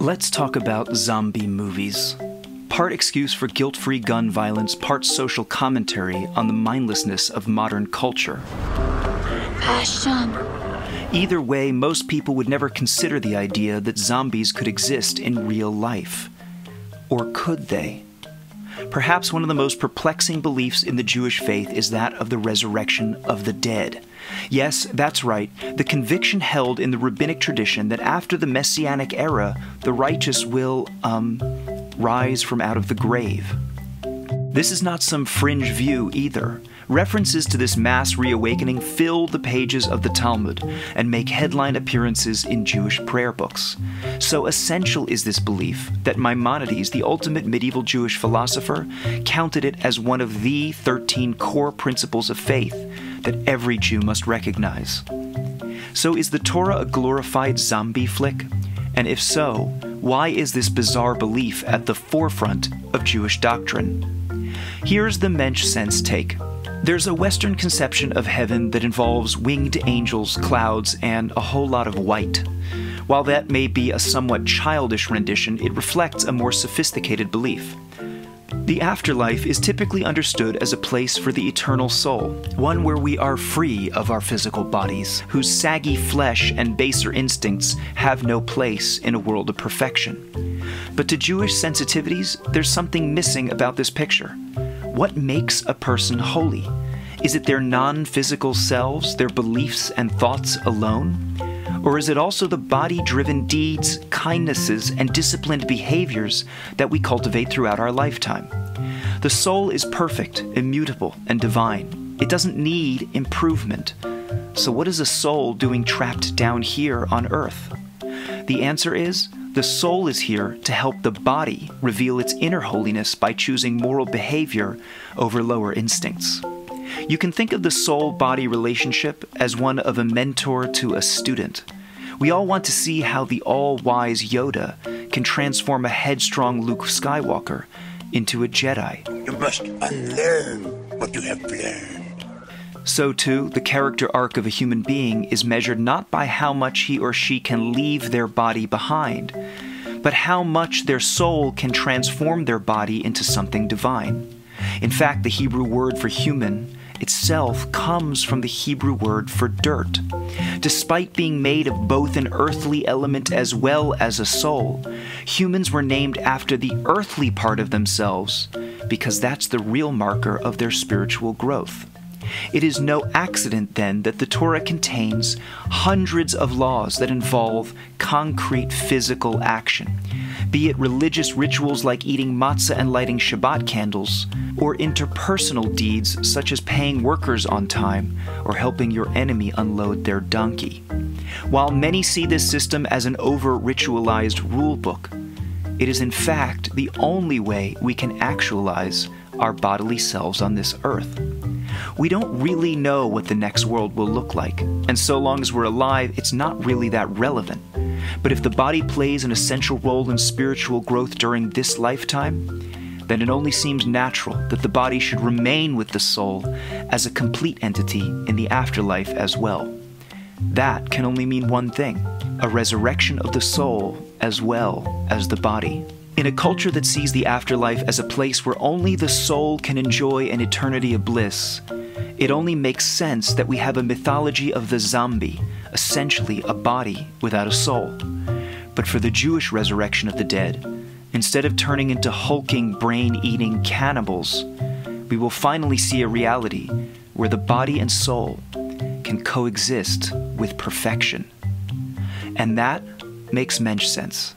Let's talk about zombie movies. Part excuse for guilt-free gun violence, part social commentary on the mindlessness of modern culture. Passion. Either way, most people would never consider the idea that zombies could exist in real life. Or could they? Perhaps one of the most perplexing beliefs in the Jewish faith is that of the resurrection of the dead. Yes, that's right, the conviction held in the rabbinic tradition that after the Messianic era, the righteous will, rise from out of the grave. This is not some fringe view either. References to this mass reawakening fill the pages of the Talmud and make headline appearances in Jewish prayer books. So essential is this belief that Maimonides, the ultimate medieval Jewish philosopher, counted it as one of the 13 core principles of faith that every Jew must recognize. So is the Torah a glorified zombie flick? And if so, why is this bizarre belief at the forefront of Jewish doctrine? Here's the mensch sense take. There's a Western conception of heaven that involves winged angels, clouds, and a whole lot of white. While that may be a somewhat childish rendition, it reflects a more sophisticated belief. The afterlife is typically understood as a place for the eternal soul, one where we are free of our physical bodies, whose saggy flesh and baser instincts have no place in a world of perfection. But to Jewish sensitivities, there's something missing about this picture. What makes a person holy? Is it their non-physical selves, their beliefs and thoughts alone? Or is it also the body-driven deeds, kindnesses, and disciplined behaviors that we cultivate throughout our lifetime? The soul is perfect, immutable, and divine. It doesn't need improvement. So what is a soul doing trapped down here on earth? The answer is, the soul is here to help the body reveal its inner holiness by choosing moral behavior over lower instincts. You can think of the soul-body relationship as one of a mentor to a student. We all want to see how the all-wise Yoda can transform a headstrong Luke Skywalker into a Jedi. You must unlearn what you have learned. So too, the character arc of a human being is measured not by how much he or she can leave their body behind, but how much their soul can transform their body into something divine. In fact, the Hebrew word for human itself comes from the Hebrew word for dirt. Despite being made of both an earthly element as well as a soul, humans were named after the earthly part of themselves because that's the real marker of their spiritual growth. It is no accident, then, that the Torah contains hundreds of laws that involve concrete physical action, be it religious rituals like eating matzah and lighting Shabbat candles, or interpersonal deeds such as paying workers on time or helping your enemy unload their donkey. While many see this system as an over-ritualized rule book, it is in fact the only way we can actualize our bodily selves on this earth. We don't really know what the next world will look like, and so long as we're alive, it's not really that relevant. But if the body plays an essential role in spiritual growth during this lifetime, then it only seems natural that the body should remain with the soul as a complete entity in the afterlife as well. That can only mean one thing: a resurrection of the soul as well as the body. In a culture that sees the afterlife as a place where only the soul can enjoy an eternity of bliss, it only makes sense that we have a mythology of the zombie, essentially a body without a soul. But for the Jewish resurrection of the dead, instead of turning into hulking, brain-eating cannibals, we will finally see a reality where the body and soul can coexist with perfection. And that makes mensch sense.